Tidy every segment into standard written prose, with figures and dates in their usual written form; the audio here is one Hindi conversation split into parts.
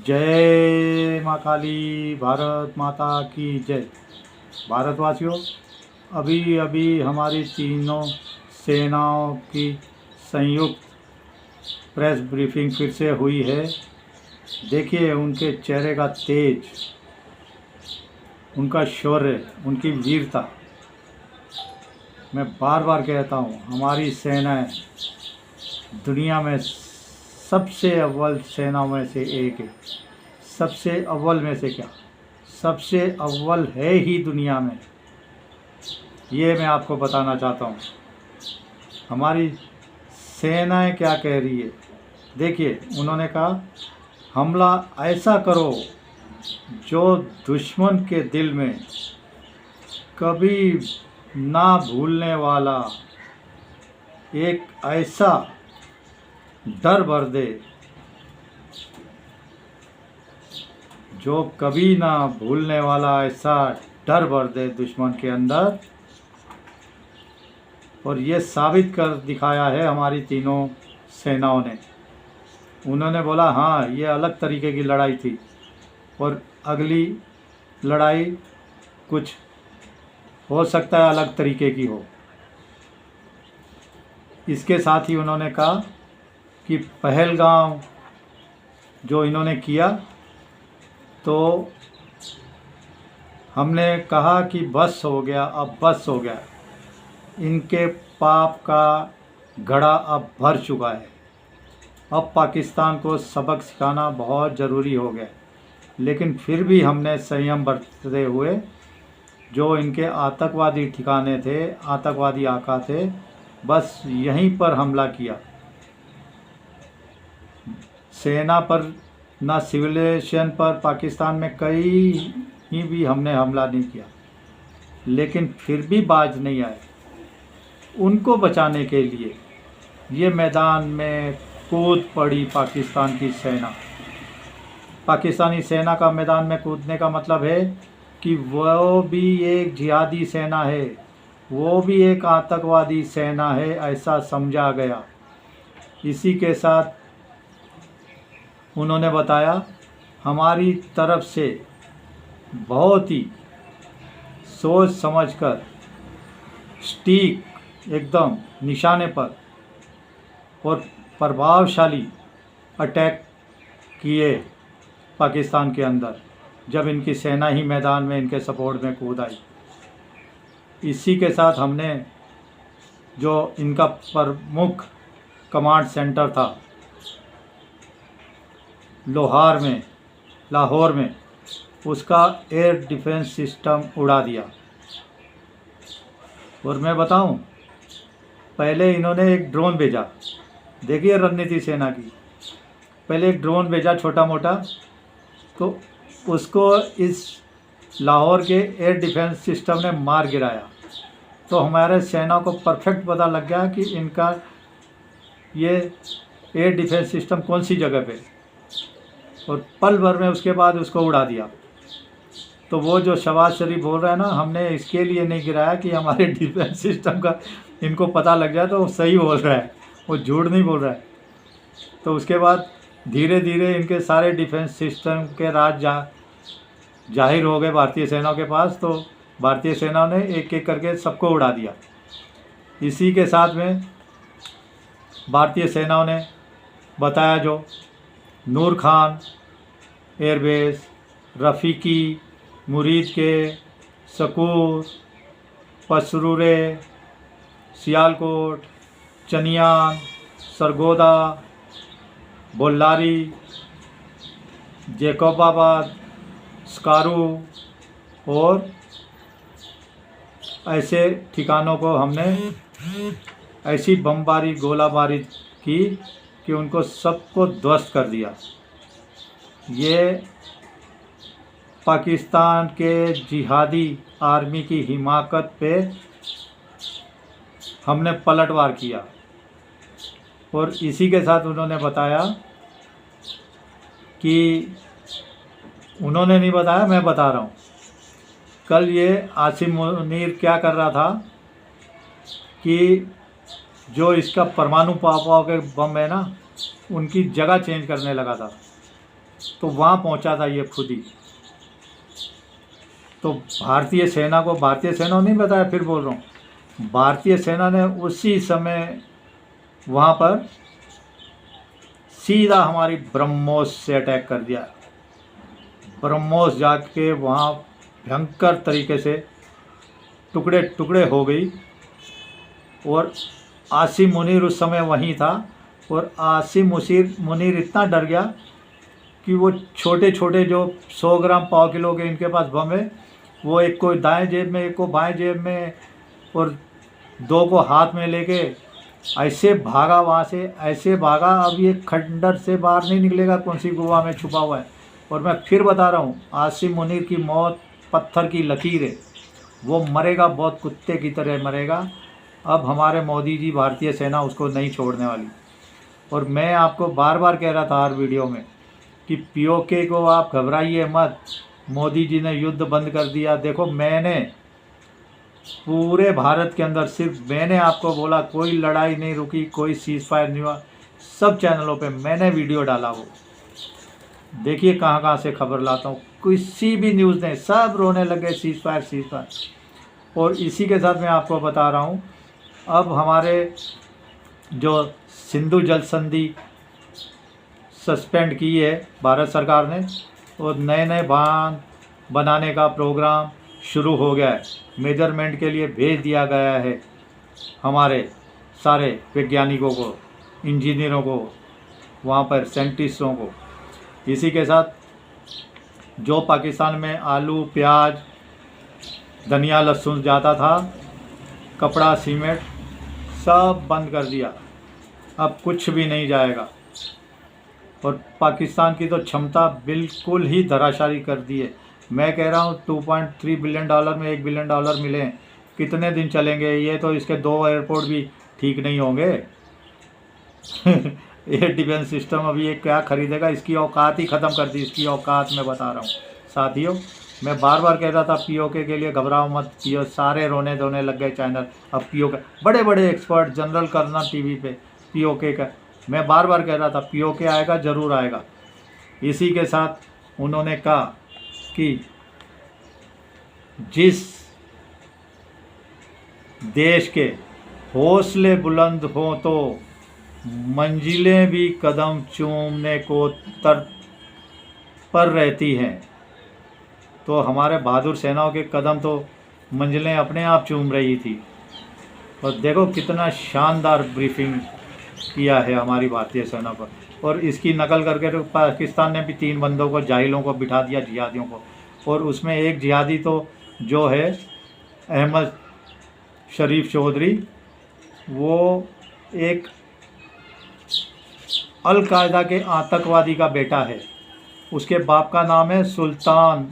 जय माँ काली, भारत माता की जय। भारतवासियों, अभी अभी हमारी तीनों सेनाओं की संयुक्त प्रेस ब्रीफिंग फिर से हुई है। देखिए उनके चेहरे का तेज, उनका शौर्य, उनकी वीरता। मैं बार बार कहता हूँ, हमारी सेनाएं दुनिया में सबसे अव्वल सेनाओं में से एक है। सबसे अव्वल में से क्या, सबसे अव्वल है ही दुनिया में। ये मैं आपको बताना चाहता हूँ। हमारी सेनाएं क्या कह रही है, देखिए। उन्होंने कहा, हमला ऐसा करो जो दुश्मन के दिल में कभी ना भूलने वाला एक ऐसा डर भर दे, जो कभी ना भूलने वाला ऐसा डर भर दे दुश्मन के अंदर। और ये साबित कर दिखाया है हमारी तीनों सेनाओं ने। उन्होंने बोला हाँ, ये अलग तरीके की लड़ाई थी और अगली लड़ाई कुछ हो सकता है अलग तरीके की हो। इसके साथ ही उन्होंने कहा कि पहलगाम जो इन्होंने किया, तो हमने कहा कि बस हो गया, अब बस हो गया। इनके पाप का घड़ा अब भर चुका है। अब पाकिस्तान को सबक सिखाना बहुत ज़रूरी हो गया। लेकिन फिर भी हमने संयम बरतते हुए जो इनके आतंकवादी ठिकाने थे, आतंकवादी आका थे, बस यहीं पर हमला किया। सेना पर ना सिविलाइजेशन पर पाकिस्तान में कहीं भी हमने हमला नहीं किया। लेकिन फिर भी बाज नहीं आए। उनको बचाने के लिए ये मैदान में कूद पड़ी पाकिस्तान की सेना। पाकिस्तानी सेना का मैदान में कूदने का मतलब है कि वो भी एक जिहादी सेना है, वो भी एक आतंकवादी सेना है, ऐसा समझा गया। इसी के साथ उन्होंने बताया, हमारी तरफ से बहुत ही सोच समझकर सटीक, एकदम निशाने पर और प्रभावशाली अटैक किए पाकिस्तान के अंदर, जब इनकी सेना ही मैदान में इनके सपोर्ट में कूद आई। इसी के साथ हमने जो इनका प्रमुख कमांड सेंटर था लाहौर में, उसका एयर डिफेंस सिस्टम उड़ा दिया। और मैं बताऊं, पहले इन्होंने एक ड्रोन भेजा। देखिए रणनीति सेना की, पहले एक ड्रोन भेजा छोटा मोटा, तो उसको इस लाहौर के एयर डिफेंस सिस्टम ने मार गिराया। तो हमारे सेना को परफेक्ट पता लग गया कि इनका ये एयर डिफेंस सिस्टम कौन सी जगह पे, और पल भर में उसके बाद उसको उड़ा दिया। तो वो जो शहबाज शरीफ बोल रहा है ना, हमने इसके लिए नहीं गिराया कि हमारे डिफेंस सिस्टम का इनको पता लग जाए, तो वो सही बोल रहा है, वो झूठ नहीं बोल रहा है। तो उसके बाद धीरे धीरे इनके सारे डिफेंस सिस्टम के राज जाहिर हो गए भारतीय सेना के पास। तो भारतीय सेना ने एक एक करके सबको उड़ा दिया। इसी के साथ में भारतीय सेनाओं ने बताया, जो नूर खान एयरबेस, रफ़ीकी, मुरीद के, सकूर, पसरूरे, सियालकोट, चनियान, सरगोदा, बोल्लारी, जैकोबाबाद, स्कारू और ऐसे ठिकानों को हमने ऐसी बमबारी, गोलाबारी की कि उनको सबको ध्वस्त कर दिया। ये पाकिस्तान के जिहादी आर्मी की हिमाकत पे हमने पलटवार किया। और इसी के साथ उन्होंने बताया कि, उन्होंने नहीं बताया, मैं बता रहा हूँ, कल ये आसिम मुनीर क्या कर रहा था कि जो इसका परमाणु पापा के बम है ना, उनकी जगह चेंज करने लगा था। तो वहाँ पहुँचा था ये खुद ही। तो भारतीय सेना को, भारतीय सेना नहीं बताया, फिर बोल रहा हूँ, भारतीय सेना ने उसी समय वहाँ पर सीधा हमारी ब्रह्मोस से अटैक कर दिया। ब्रह्मोस जाके वहाँ भयंकर तरीके से टुकड़े टुकड़े हो गई। और आसिम मुनीर उस समय वहीं था, और आसिम मुनीर इतना डर गया कि वो छोटे छोटे जो 100 ग्राम पाव किलो के इनके पास बम है, वो एक को दाएं जेब में, एक को बाएं जेब में, और 2 को हाथ में लेके ऐसे भागा वहाँ से, ऐसे भागा। अब ये खंडर से बाहर नहीं निकलेगा, कौन सी गुफा में छुपा हुआ है। और मैं फिर बता रहा हूँ, आसिम मुनीर की मौत पत्थर की लकीर है, वो मरेगा, बहुत कुत्ते की तरह मरेगा। अब हमारे मोदी जी, भारतीय सेना उसको नहीं छोड़ने वाली। और मैं आपको बार बार कह रहा था हर वीडियो में कि पीओके को आप घबराइए मत, मोदी जी ने युद्ध बंद कर दिया। देखो, मैंने पूरे भारत के अंदर सिर्फ मैंने आपको बोला, कोई लड़ाई नहीं रुकी, कोई सीज फायर नहीं हुआ। सब चैनलों पे मैंने वीडियो डाला, वो देखिए कहाँ कहाँ से खबर लाता हूँ, किसी भी न्यूज़ नहीं, सब रोने लगे सीज फायर सीज फायर। और इसी के साथ मैं आपको बता रहा हूँ, अब हमारे जो सिंधु जल संधि सस्पेंड की है भारत सरकार ने, और नए नए बांध बनाने का प्रोग्राम शुरू हो गया है। मेजरमेंट के लिए भेज दिया गया है हमारे सारे वैज्ञानिकों को, इंजीनियरों को, वहाँ पर साइंटिस्टों को। इसी के साथ जो पाकिस्तान में आलू, प्याज, धनिया, लहसुन जाता था, कपड़ा, सीमेंट, सब बंद कर दिया। अब कुछ भी नहीं जाएगा। और पाकिस्तान की तो क्षमता बिल्कुल ही धराशायी कर दी है। मैं कह रहा हूँ $2.3 बिलियन में $1 बिलियन मिले, कितने दिन चलेंगे ये? तो इसके 2 एयरपोर्ट भी ठीक नहीं होंगे। ये डिफेंस सिस्टम अभी ये क्या खरीदेगा? इसकी औकात ही ख़त्म कर दी, इसकी औकात मैं बता रहा हूँ साथियों। मैं बार बार कह रहा था पीओके के लिए घबराओ मत, पीओ सारे रोने धोने लग गए चैनल। अब पीओके बड़े बड़े एक्सपर्ट, जनरल करना टीवी पे पीओके का, मैं बार बार कह रहा था पीओके आएगा, ज़रूर आएगा। इसी के साथ उन्होंने कहा कि जिस देश के हौसले बुलंद हों तो मंजिलें भी कदम चूमने को पर रहती हैं। तो हमारे बहादुर सेनाओं के कदम तो मंजिलें अपने आप चूम रही थी। और देखो कितना शानदार ब्रीफिंग किया है हमारी भारतीय सेना पर। और इसकी नकल करके तो पाकिस्तान ने भी 3 बंदों को, जाहिलों को बिठा दिया, जिहादियों को। और उसमें एक जिहादी तो जो है अहमद शरीफ चौधरी, वो एक अल-कायदा के आतंकवादी का बेटा है। उसके बाप का नाम है सुल्तान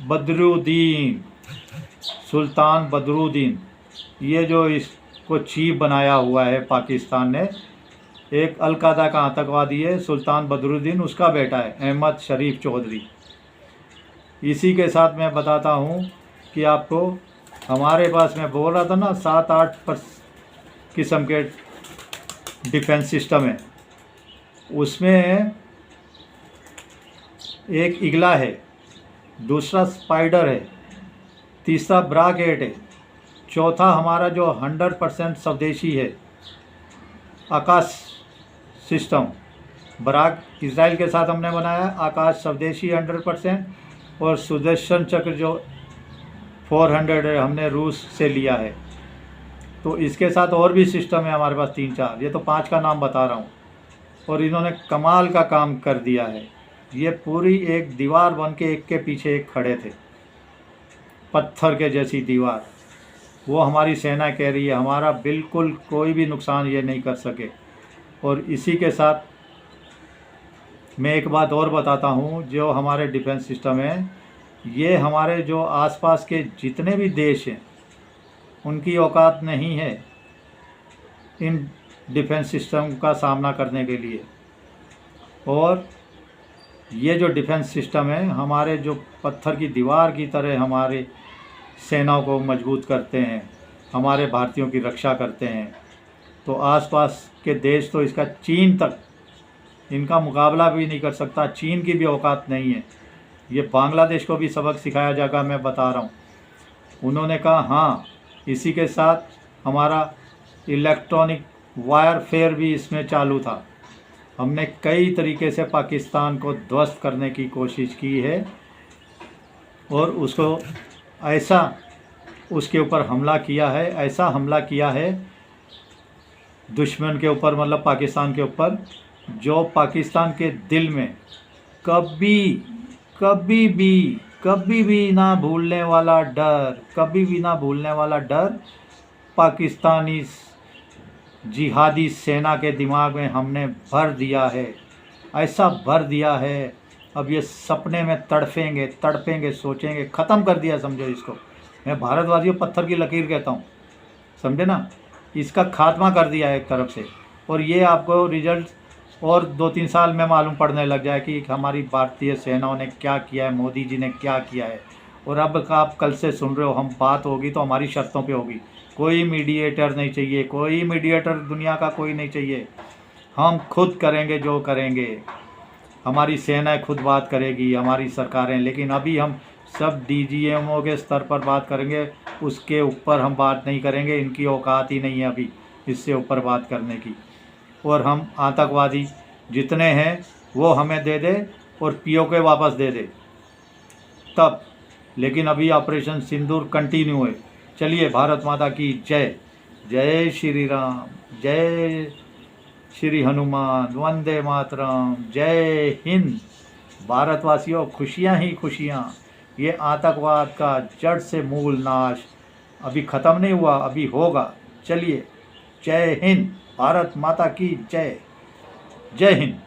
बदरुद्दीन। ये जो इसको चीफ बनाया हुआ है पाकिस्तान ने, एक अल-कायदा का आतंकवादी है सुल्तान बदरुद्दीन, उसका बेटा है अहमद शरीफ चौधरी। इसी के साथ मैं बताता हूँ कि आपको, हमारे पास मैं बोल रहा था ना 7-8 किस्म के डिफेंस सिस्टम है। उसमें एक ईगला है, दूसरा स्पाइडर है, तीसरा ब्राकेट है, चौथा हमारा जो 100% स्वदेशी है आकाश सिस्टम। बराक इजराइल के साथ हमने बनाया, आकाश स्वदेशी 100%, और सुदर्शन चक्र जो 400 है हमने रूस से लिया है। तो इसके साथ और भी सिस्टम है हमारे पास 3-4, ये तो 5 का नाम बता रहा हूँ। और इन्होंने कमाल का काम कर दिया है। ये पूरी एक दीवार बन के एक के पीछे एक खड़े थे, पत्थर के जैसी दीवार। वो हमारी सेना कह रही है हमारा बिल्कुल कोई भी नुकसान ये नहीं कर सके। और इसी के साथ मैं एक बात और बताता हूँ, जो हमारे डिफेंस सिस्टम है, ये हमारे जो आसपास के जितने भी देश हैं उनकी औकात नहीं है इन डिफेंस सिस्टम का सामना करने के लिए। और ये जो डिफेंस सिस्टम है हमारे जो पत्थर की दीवार की तरह हमारे सेनाओं को मजबूत करते हैं, हमारे भारतीयों की रक्षा करते हैं। तो आसपास के देश तो इसका चीन तक इनका मुकाबला भी नहीं कर सकता, चीन की भी औकात नहीं है। ये बांग्लादेश को भी सबक सिखाया जाएगा, मैं बता रहा हूँ। उन्होंने कहा हाँ, इसी के साथ हमारा इलेक्ट्रॉनिक वायरफेयर भी इसमें चालू था। हमने कई तरीके से पाकिस्तान को ध्वस्त करने की कोशिश की है और उसको ऐसा उसके ऊपर हमला किया है, ऐसा हमला किया है दुश्मन के ऊपर, मतलब पाकिस्तान के ऊपर, जो पाकिस्तान के दिल में कभी भी ना भूलने वाला डर, कभी भी ना भूलने वाला डर पाकिस्तानी जिहादी सेना के दिमाग में हमने भर दिया है, ऐसा भर दिया है। अब ये सपने में तड़पेंगे, सोचेंगे, ख़त्म कर दिया समझो इसको। मैं भारतवासियों पत्थर की लकीर कहता हूँ, समझे ना। इसका खात्मा कर दिया है एक तरफ से, और ये आपको रिजल्ट और 2-3 साल में मालूम पड़ने लग जाए कि हमारी भारतीय सेनाओं ने क्या किया है, मोदी जी ने क्या किया है। और अब आप कल से सुन रहे हो, हम बात होगी तो हमारी शर्तों पे होगी, कोई मीडिएटर नहीं चाहिए, कोई मीडिएटर दुनिया का कोई नहीं चाहिए, हम खुद करेंगे जो करेंगे, हमारी सेनाएं खुद बात करेगी, हमारी सरकारें। लेकिन अभी हम सब डीजीएमओ के स्तर पर बात करेंगे, उसके ऊपर हम बात नहीं करेंगे, इनकी औकात ही नहीं है अभी इससे ऊपर बात करने की। और हम आतंकवादी जितने हैं वो हमें दे दे और पीओके वापस दे दे तब। लेकिन अभी ऑपरेशन सिंदूर कंटिन्यू है। चलिए, भारत माता की जय। जय श्री राम, जय श्री हनुमान, वंदे मातरम, जय हिंद। भारतवासियों, खुशियाँ ही खुशियाँ। ये आतंकवाद का जड़ से मूल नाश अभी ख़त्म नहीं हुआ, अभी होगा। चलिए, जय हिंद, भारत माता की जय। जय हिंद।